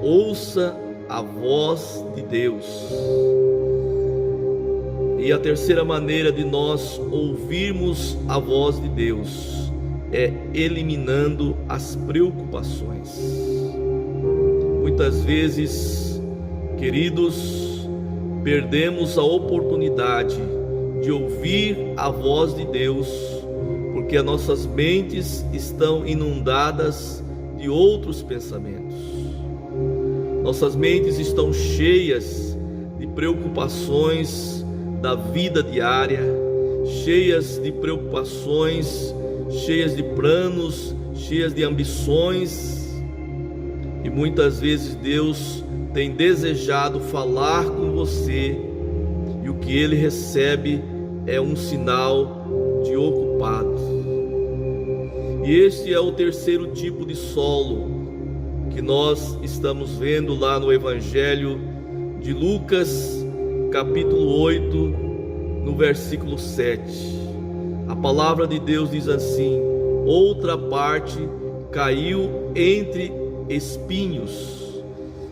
ouça a voz de Deus. E a terceira maneira de nós ouvirmos a voz de Deus é eliminando as preocupações. Muitas vezes, queridos, perdemos a oportunidade de ouvir a voz de Deus porque as nossas mentes estão inundadas de outros pensamentos. Nossas mentes estão cheias de preocupações da vida diária, cheias de preocupações, cheias de planos, cheias de ambições. E muitas vezes Deus tem desejado falar com você, e o que ele recebe é um sinal de ocupado. E este é o terceiro tipo de solo que nós estamos vendo lá no Evangelho de Lucas, capítulo 8, no versículo 7. A palavra de Deus diz assim: outra parte caiu entre espinhos,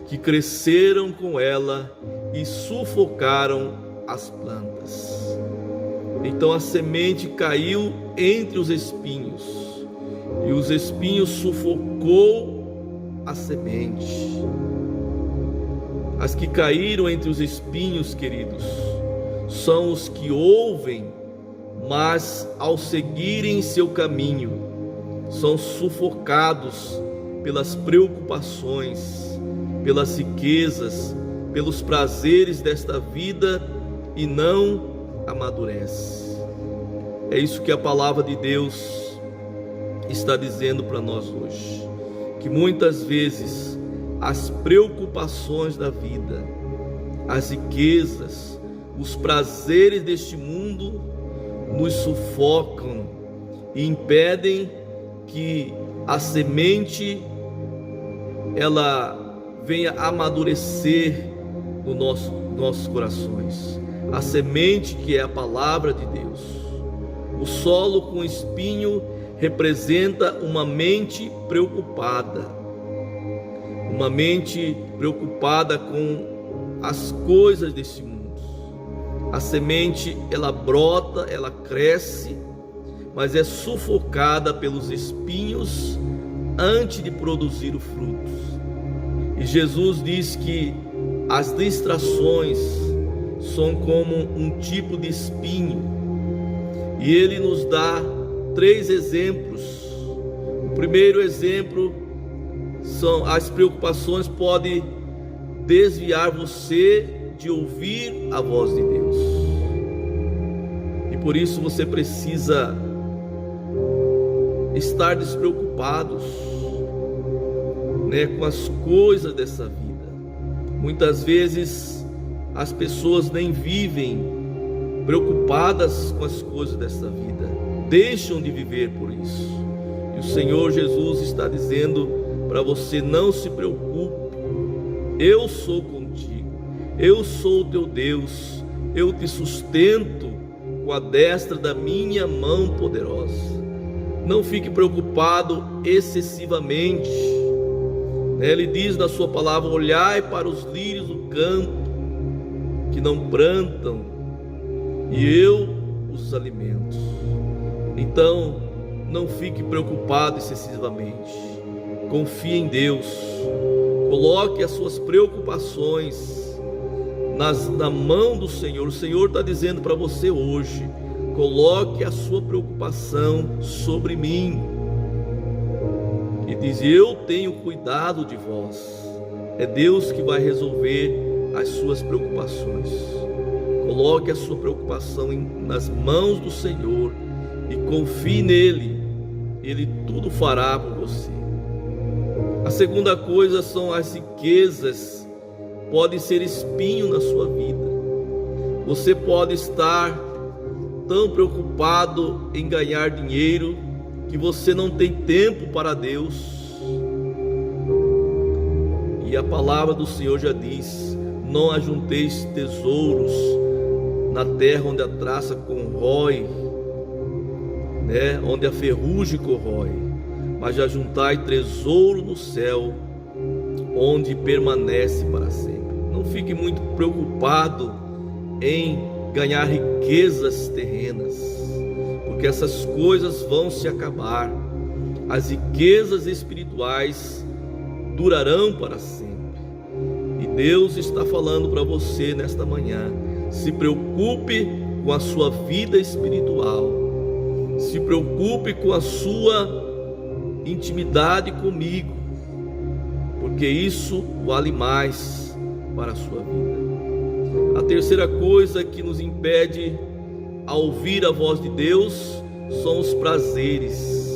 que cresceram com ela e sufocaram as plantas. Então a semente caiu entre os espinhos, e os espinhos sufocou a semente. As que caíram entre os espinhos, queridos, são os que ouvem, mas ao seguirem seu caminho, são sufocados pelas preocupações, pelas riquezas, pelos prazeres desta vida e não amadurece. É isso que a palavra de Deus está dizendo para nós hoje, que muitas vezes as preocupações da vida, as riquezas, os prazeres deste mundo nos sufocam e impedem que a semente ela venha amadurecer nos nossos corações. A semente que é a palavra de Deus. O solo com espinho representa uma mente preocupada. Uma mente preocupada com as coisas desse mundo. A semente, ela brota, ela cresce, mas é sufocada pelos espinhos antes de produzir o fruto. E Jesus diz que as distrações são como um tipo de espinho. E ele nos dá 3 exemplos. O primeiro exemplo são as preocupações podem desviar você de ouvir a voz de Deus. E por isso você precisa estar despreocupados, com as coisas dessa vida. Muitas vezes as pessoas nem vivem preocupadas com as coisas dessa vida, deixam de viver por isso. E o Senhor Jesus está dizendo para você: não se preocupe, eu sou contigo, eu sou o teu Deus, eu te sustento com a destra da minha mão poderosa. Não fique preocupado excessivamente. Ele diz na sua palavra: olhai para os lírios do campo, que não plantam, e eu os alimento. Então, não fique preocupado excessivamente. Confie em Deus. Coloque as suas preocupações na mão do Senhor. O Senhor está dizendo para você hoje: coloque a sua preocupação sobre mim. E diz: eu tenho cuidado de vós. É Deus que vai resolver as suas preocupações. Coloque a sua preocupação nas mãos do Senhor e confie nele. Ele tudo fará por você. A segunda coisa são as riquezas. Podem ser espinho na sua vida. Você pode estar tão preocupado em ganhar dinheiro que você não tem tempo para Deus. E a palavra do Senhor já diz: não ajunteis tesouros na terra onde a traça corrói, onde a ferrugem corrói, mas ajuntai tesouro no céu, onde permanece para sempre. Não fique muito preocupado em ganhar riquezas terrenas, porque essas coisas vão se acabar. As riquezas espirituais durarão para sempre. E Deus está falando para você nesta manhã: se preocupe com a sua vida espiritual, se preocupe com a sua intimidade comigo, porque isso vale mais para a sua vida. A terceira coisa que nos impede a ouvir a voz de Deus são os prazeres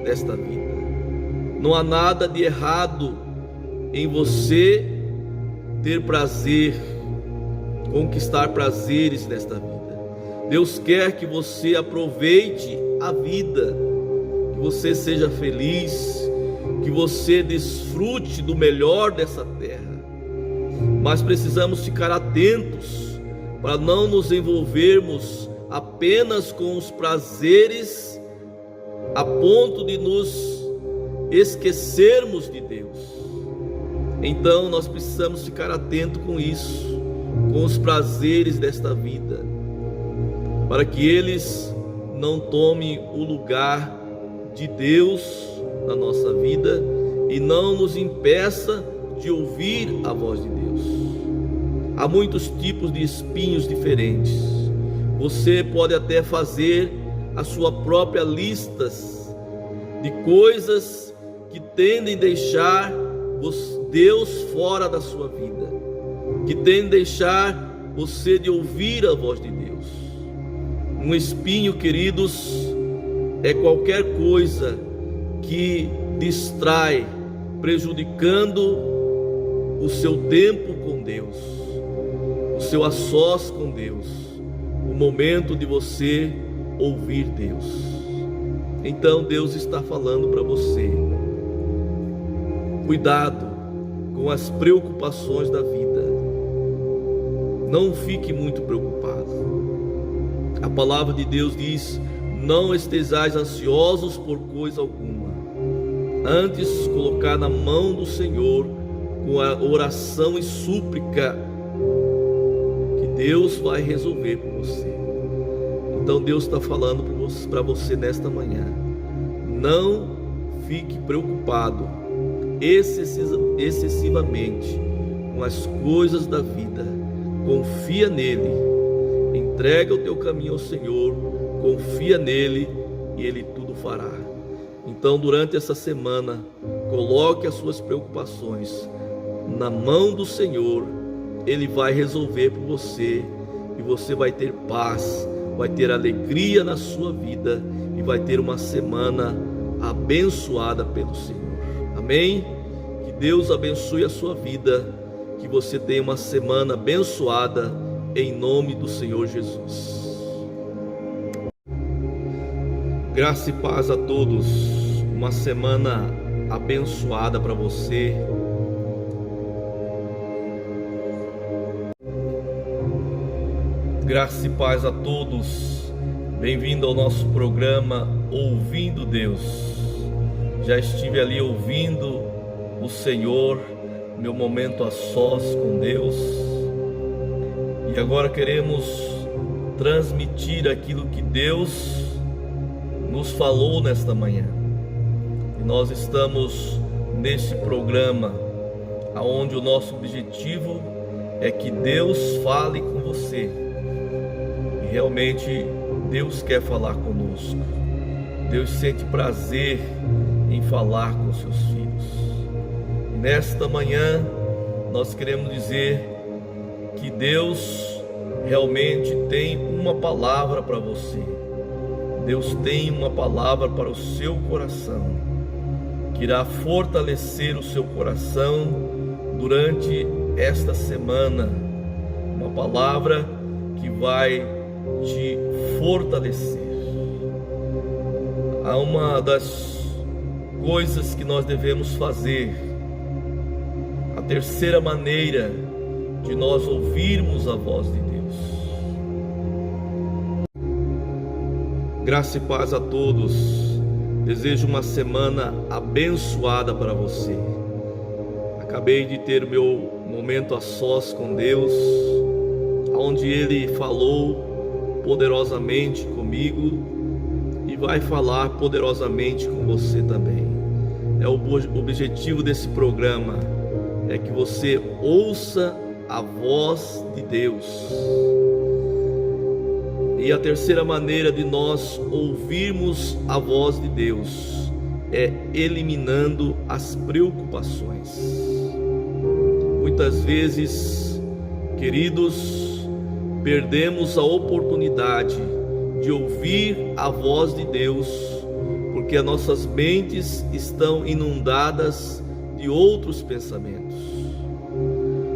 desta vida. Não há nada de errado em você ter prazer, conquistar prazeres nesta vida. Deus quer que você aproveite a vida, que você seja feliz, que você desfrute do melhor dessa terra. Mas precisamos ficar atentos para não nos envolvermos apenas com os prazeres a ponto de nos esquecermos de Deus. Então nós precisamos ficar atentos com isso, com os prazeres desta vida, para que eles não tomem o lugar de Deus na nossa vida e não nos impeça de ouvir a voz de Deus. Há muitos tipos de espinhos diferentes. Você pode até fazer a sua própria lista de coisas que tendem a deixar Deus fora da sua vida, que tendem a deixar você de ouvir a voz de Deus. Um espinho, queridos, é qualquer coisa que distrai, prejudicando o seu tempo com Deus, o seu a sós com Deus, o momento de você ouvir Deus. Então Deus está falando para você: cuidado com as preocupações da vida, não fique muito preocupado. A palavra de Deus diz: não estejais ansiosos por coisa alguma, antes colocar na mão do Senhor com a oração e súplica, que Deus vai resolver por você. Então Deus está falando para você nesta manhã: não fique preocupado excessivamente com as coisas da vida. Confia nele, entrega o teu caminho ao Senhor, confia nele e ele tudo fará. Então, durante essa semana, coloque as suas preocupações na mão do Senhor. Ele vai resolver por você e você vai ter paz, vai ter alegria na sua vida e vai ter uma semana abençoada pelo Senhor. Amém? Que Deus abençoe a sua vida, que você tenha uma semana abençoada em nome do Senhor Jesus. Graça e paz a todos, uma semana abençoada para você. Graça e paz a todos, bem-vindo ao nosso programa Ouvindo Deus. Já estive ali ouvindo o Senhor, meu momento a sós com Deus, e agora queremos transmitir aquilo que Deus nos falou nesta manhã. E nós estamos nesse programa onde o nosso objetivo é que Deus fale com você. E realmente Deus quer falar conosco. Deus sente prazer em falar com seus filhos. E nesta manhã nós queremos dizer que Deus realmente tem uma palavra para você. Deus tem uma palavra para o seu coração, que irá fortalecer o seu coração durante esta semana. Uma palavra que vai te fortalecer. Há uma das coisas que nós devemos fazer, a terceira maneira de nós ouvirmos a voz de Deus. Graça e paz a todos. Desejo uma semana abençoada para você. Acabei de ter o meu momento a sós com Deus, onde Ele falou poderosamente comigo e vai falar poderosamente com você também. O objetivo desse programa é que você ouça a voz de Deus. E a terceira maneira de nós ouvirmos a voz de Deus é eliminando as preocupações. Muitas vezes, queridos, perdemos a oportunidade de ouvir a voz de Deus porque as nossas mentes estão inundadas de outros pensamentos.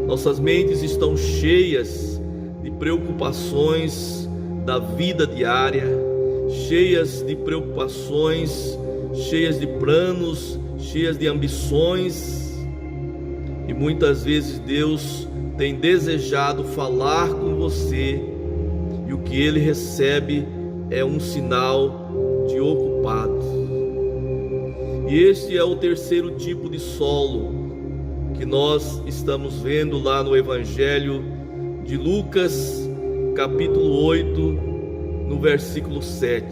Nossas mentes estão cheias de preocupações da vida diária, cheias de preocupações, cheias de planos, cheias de ambições, e muitas vezes Deus tem desejado falar com você, e o que Ele recebe é um sinal de ocupado. E este é o terceiro tipo de solo que nós estamos vendo lá no Evangelho de Lucas, capítulo 8, no versículo 7.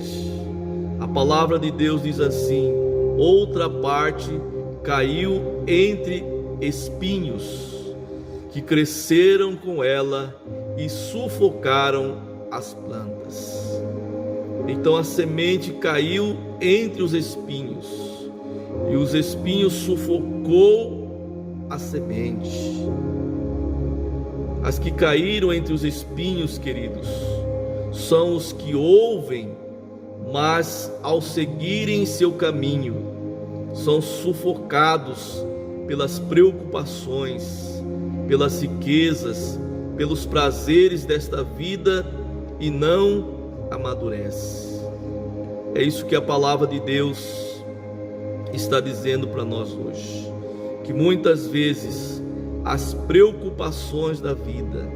A palavra de Deus diz assim: outra parte caiu entre espinhos, que cresceram com ela e sufocaram as plantas. Então a semente caiu entre os espinhos, e os espinhos sufocou a semente. As que caíram entre os espinhos, queridos, são os que ouvem, mas ao seguirem seu caminho, são sufocados pelas preocupações, pelas riquezas, pelos prazeres desta vida e não amadurece. É isso que a palavra de Deus está dizendo para nós hoje, que muitas vezes as preocupações da vida,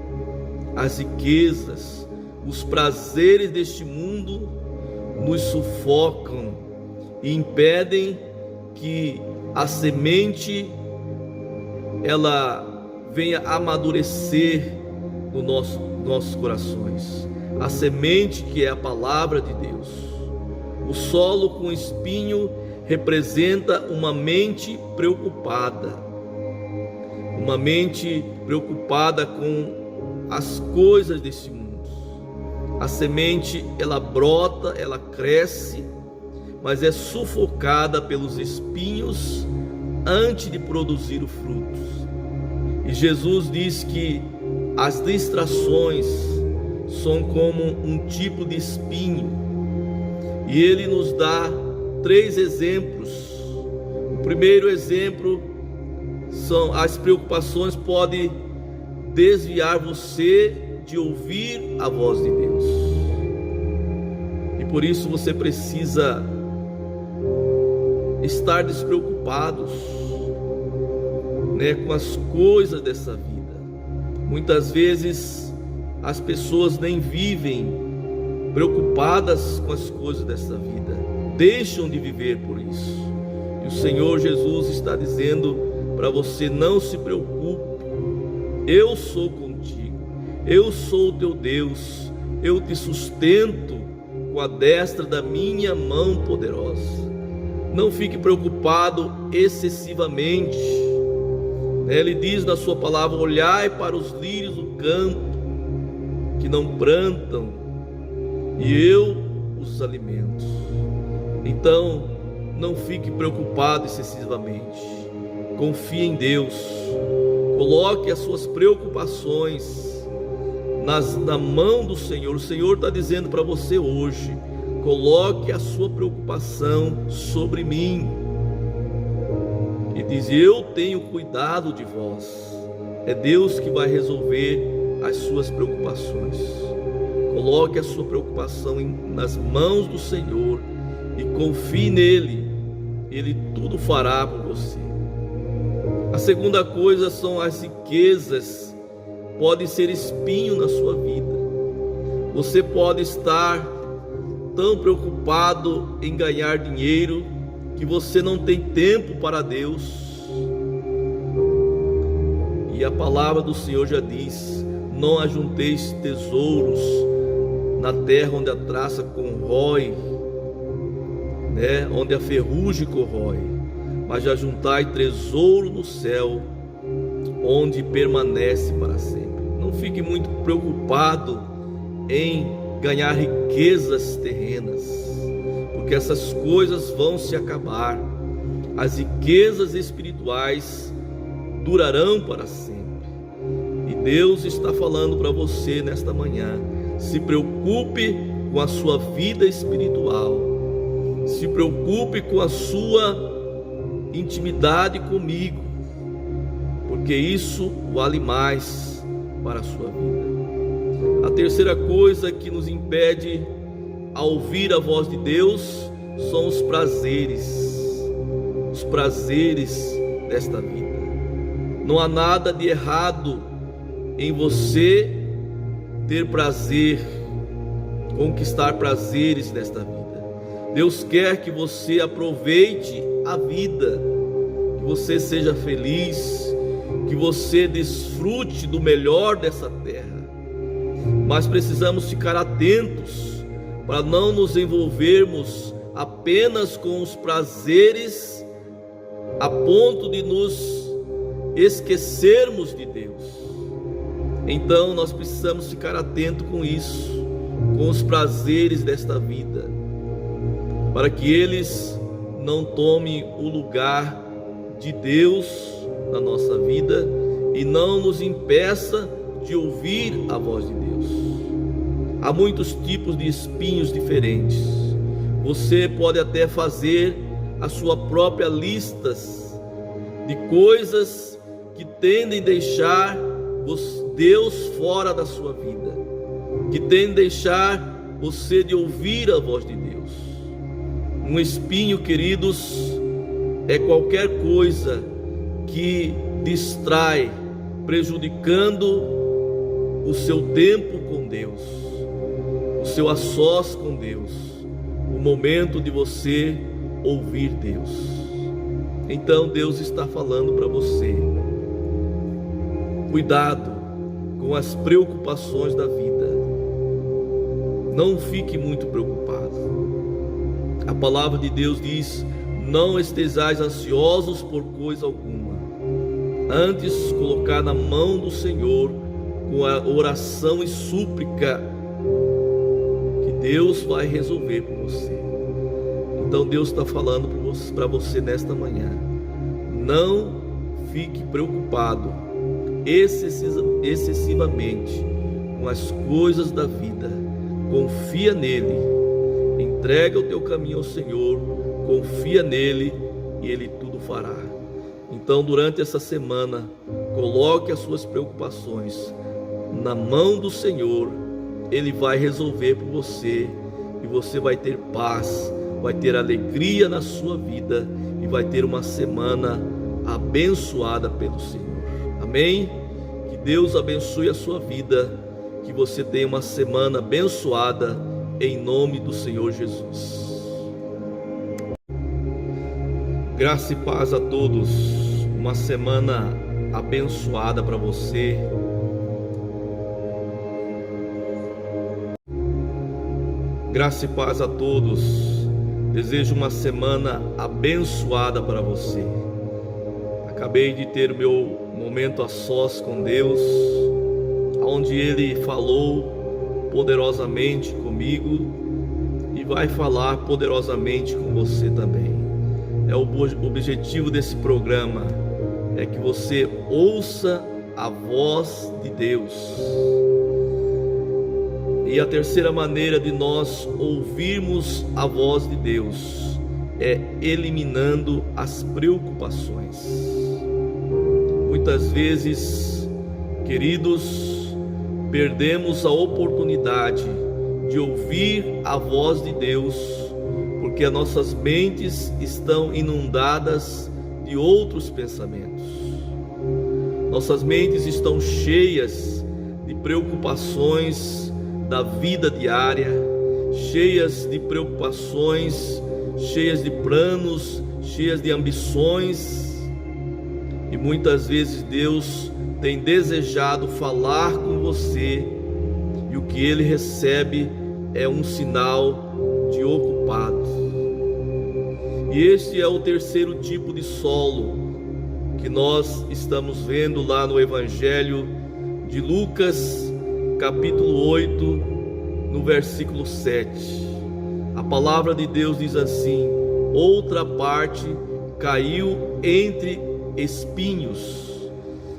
as riquezas, os prazeres deste mundo nos sufocam e impedem que a semente ela venha amadurecer nos nossos corações. A semente que é a palavra de Deus. O solo com espinho representa uma mente preocupada. Uma mente preocupada com as coisas desse mundo. A semente, ela brota, ela cresce, mas é sufocada pelos espinhos antes de produzir o fruto. E Jesus diz que as distrações são como um tipo de espinho. E Ele nos dá 3 exemplos. O primeiro exemplo são as preocupações podem desviar você de ouvir a voz de Deus. E por isso você precisa estar despreocupados, com as coisas dessa vida. Muitas vezes as pessoas nem vivem preocupadas com as coisas dessa vida, deixam de viver por isso. E o Senhor Jesus está dizendo para você: não se preocupe, eu sou contigo, eu sou o teu Deus, eu te sustento com a destra da minha mão poderosa. Não fique preocupado excessivamente. Ele diz na sua palavra: olhai para os lírios do campo, que não plantam, e eu os alimento. Então, não fique preocupado excessivamente. Confie em Deus. Coloque as suas preocupações na mão do Senhor. O Senhor está dizendo para você hoje: coloque a sua preocupação sobre mim. E diz: eu tenho cuidado de vós. É Deus que vai resolver as suas preocupações. Coloque a sua preocupação nas mãos do Senhor e confie nele. Ele tudo fará por você. A segunda coisa são as riquezas. Pode ser espinho na sua vida. Você pode estar tão preocupado em ganhar dinheiro que você não tem tempo para Deus. E a palavra do Senhor já diz: não ajunteis tesouros na terra onde a traça corrói, onde a ferrugem corrói, mas ajuntai tesouro no céu, onde permanece para sempre. Não fique muito preocupado em ganhar riquezas terrenas, porque essas coisas vão se acabar. As riquezas espirituais durarão para sempre. E Deus está falando para você nesta manhã: se preocupe com a sua vida espiritual, se preocupe com a sua intimidade comigo, porque isso vale mais para a sua vida. A terceira coisa que nos impede a ouvir a voz de Deus são os prazeres desta vida. Não há nada de errado em você ter prazer, conquistar prazeres nesta vida. Deus quer que você aproveite a vida, que você seja feliz, que você desfrute do melhor dessa terra. Mas precisamos ficar atentos para não nos envolvermos apenas com os prazeres a ponto de nos esquecermos de Deus. Então nós precisamos ficar atentos com isso, com os prazeres desta vida, para que eles não tomem o lugar de Deus na nossa vida e não nos impeça de ouvir a voz de Deus. Há muitos tipos de espinhos diferentes. Você pode até fazer a sua própria lista de coisas que tendem a deixar Deus fora da sua vida, que tendem a deixar você de ouvir a voz de Deus. Um espinho, queridos, é qualquer coisa que distrai, prejudicando o seu tempo com Deus, o seu a sós com Deus, o momento de você ouvir Deus. Então Deus está falando para você: cuidado com as preocupações da vida. Não fique muito preocupado. A palavra de Deus diz: não estejais ansiosos por coisa alguma, antes colocar na mão do Senhor com a oração e súplica, que Deus vai resolver por você. Então Deus está falando para você nesta manhã: não fique preocupado excessivamente com as coisas da vida. Confia nele, entrega o teu caminho ao Senhor, confia nele e ele tudo fará. Então, durante essa semana, coloque as suas preocupações na mão do Senhor. Ele vai resolver por você e você vai ter paz, vai ter alegria na sua vida e vai ter uma semana abençoada pelo Senhor. Amém? Que Deus abençoe a sua vida, que você tenha uma semana abençoada em nome do Senhor Jesus. Graça e paz a todos, uma semana abençoada para você. Graça e paz a todos, desejo uma semana abençoada para você. Acabei de ter o meu momento a sós com Deus, onde Ele falou poderosamente comigo e vai falar poderosamente com você também. O objetivo desse programa é que você ouça a voz de Deus. E a terceira maneira de nós ouvirmos a voz de Deus é eliminando as preocupações. Muitas vezes, queridos, perdemos a oportunidade de ouvir a voz de Deus, porque as nossas mentes estão inundadas de outros pensamentos. Nossas mentes estão cheias de preocupações da vida diária, cheias de preocupações cheias de planos, cheias de ambições, e muitas vezes Deus tem desejado falar com você, e o que ele recebe é um sinal de ocupado. E este é o terceiro tipo de solo que nós estamos vendo lá no Evangelho de Lucas, capítulo 8, no versículo 7. A palavra de Deus diz assim: outra parte caiu entre espinhos,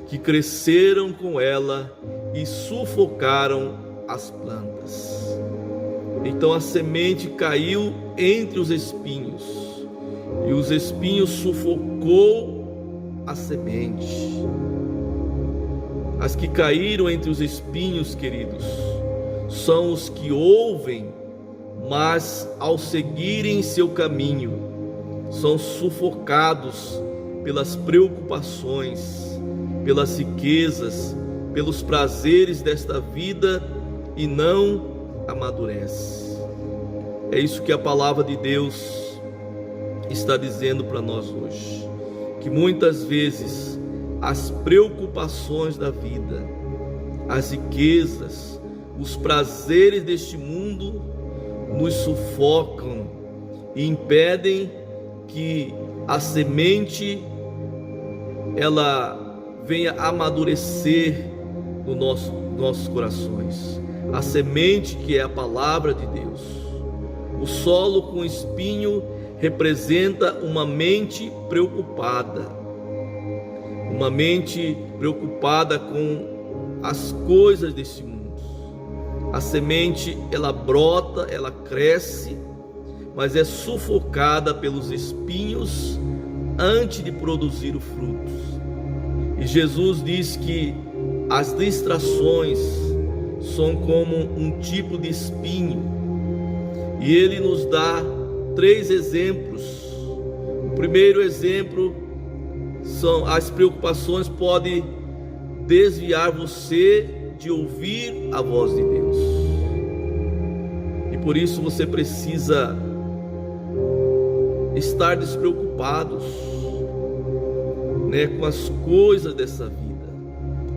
que cresceram com ela e sufocaram as plantas. Então a semente caiu entre os espinhos, e os espinhos sufocou a semente. As que caíram entre os espinhos, queridos, são os que ouvem, mas ao seguirem seu caminho, são sufocados pelas preocupações, pelas riquezas, pelos prazeres desta vida e não amadurece. É isso que a palavra de Deus está dizendo para nós hoje, que muitas vezes as preocupações da vida, as riquezas, os prazeres deste mundo nos sufocam e impedem que a semente ela venha amadurecer nos nossos corações. A semente que é a palavra de Deus. O solo com espinho representa uma mente preocupada. Uma mente preocupada com as coisas desse mundo. A semente, ela brota, ela cresce, mas é sufocada pelos espinhos antes de produzir o fruto. E Jesus diz que as distrações são como um tipo de espinho. E ele nos dá 3 exemplos. O primeiro exemplo são as preocupações podem desviar você de ouvir a voz de Deus. E por isso você precisa estar despreocupados, com as coisas dessa vida.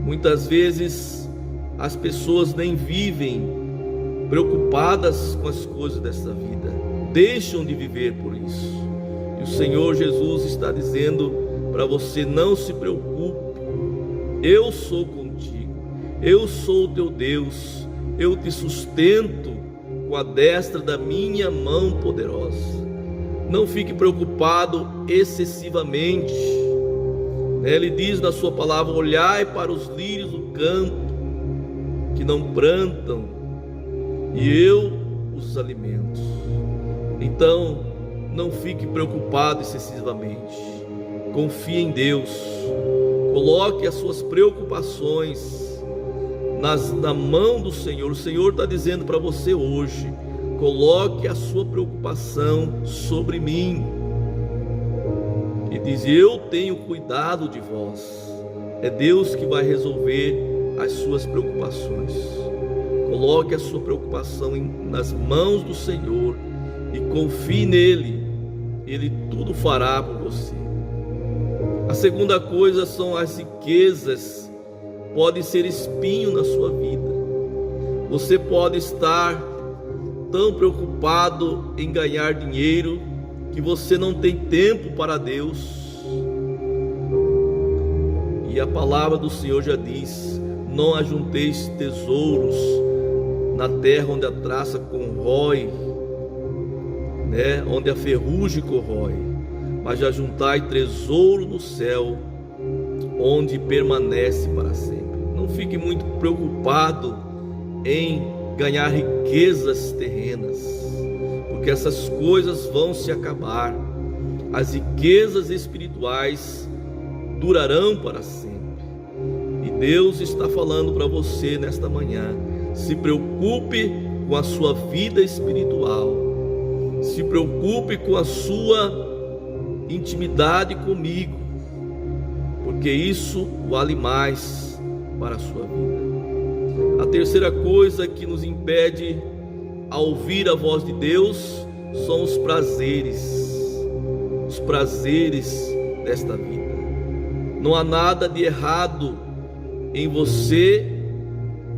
Muitas vezes as pessoas nem vivem preocupadas com as coisas dessa vida, deixam de viver por isso. E o Senhor Jesus está dizendo para você: não se preocupe, eu sou contigo, eu sou o teu Deus, eu te sustento com a destra da minha mão poderosa. Não fique preocupado excessivamente. Ele diz na sua palavra: olhai para os lírios do campo, que não plantam, e eu os alimento. Então, não fique preocupado excessivamente. Confie em Deus. Coloque as suas preocupações na mão do Senhor. O Senhor está dizendo para você hoje: coloque a sua preocupação sobre mim. E diz: eu tenho cuidado de vós. É Deus que vai resolver as suas preocupações. Coloque a sua preocupação nas mãos do Senhor e confie nele. Ele tudo fará por você. A segunda coisa são as riquezas. Pode ser espinho na sua vida. Você pode estar tão preocupado em ganhar dinheiro que você não tem tempo para Deus. E a palavra do Senhor já diz: não ajunteis tesouros na terra onde a traça corrói, onde a ferrugem corrói, mas ajuntai tesouro no céu, onde permanece para sempre. Não fique muito preocupado em ganhar riquezas terrenas, porque essas coisas vão se acabar. As riquezas espirituais durarão para sempre. E Deus está falando para você nesta manhã: se preocupe com a sua vida espiritual, se preocupe com a sua intimidade comigo, porque isso vale mais para a sua vida. A terceira coisa que nos impede a ouvir a voz de Deus são os prazeres desta vida. Não há nada de errado em você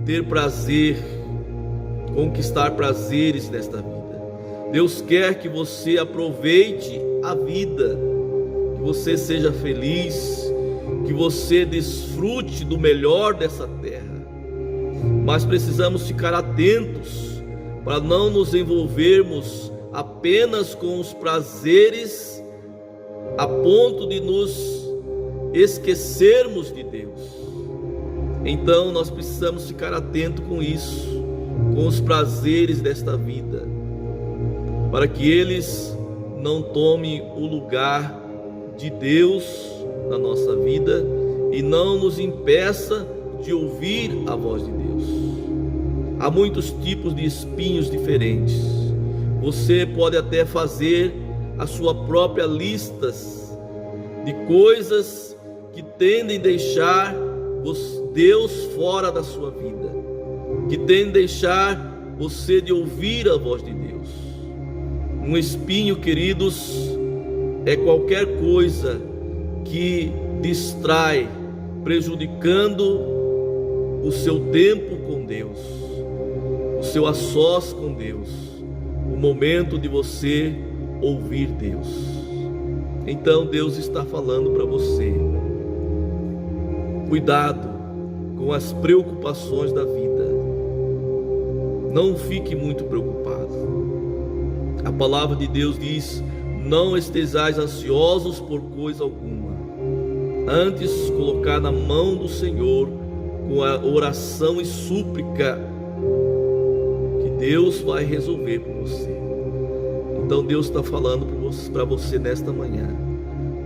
ter prazer, conquistar prazeres nesta vida. Deus quer que você aproveite a vida, que você seja feliz, que você desfrute do melhor dessa terra. Mas precisamos ficar atentos para não nos envolvermos apenas com os prazeres a ponto de nos esquecermos de Deus. Então nós precisamos ficar atentos com isso, com os prazeres desta vida, para que eles não tomem o lugar de Deus na nossa vida e não nos impeça de ouvir a voz de Deus. Há muitos tipos de espinhos diferentes. Você pode até fazer a sua própria lista de coisas que tendem a deixar Deus fora da sua vida, que tendem a deixar você de ouvir a voz de Deus. Um espinho, queridos, é qualquer coisa que distrai, prejudicando o seu tempo com Deus, o seu a sós com Deus, o momento de você ouvir Deus. Então Deus está falando para você: cuidado com as preocupações da vida, não fique muito preocupado. A palavra de Deus diz: não estejais ansiosos por coisa alguma, antes colocar na mão do Senhor com a oração e súplica, que Deus vai resolver por você. Então Deus está falando para você nesta manhã: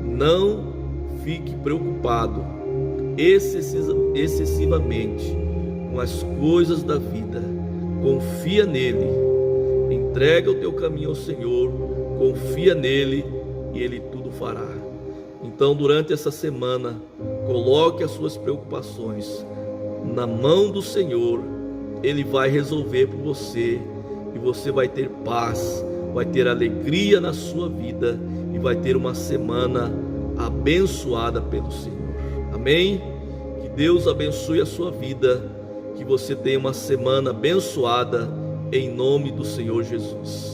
não fique preocupado excessivamente com as coisas da vida. Confia nele, entrega o teu caminho ao Senhor, confia nele e ele tudo fará. Então, durante essa semana, coloque as suas preocupações na mão do Senhor. Ele vai resolver por você e você vai ter paz, vai ter alegria na sua vida e vai ter uma semana abençoada pelo Senhor. Amém? Que Deus abençoe a sua vida, que você tenha uma semana abençoada em nome do Senhor Jesus.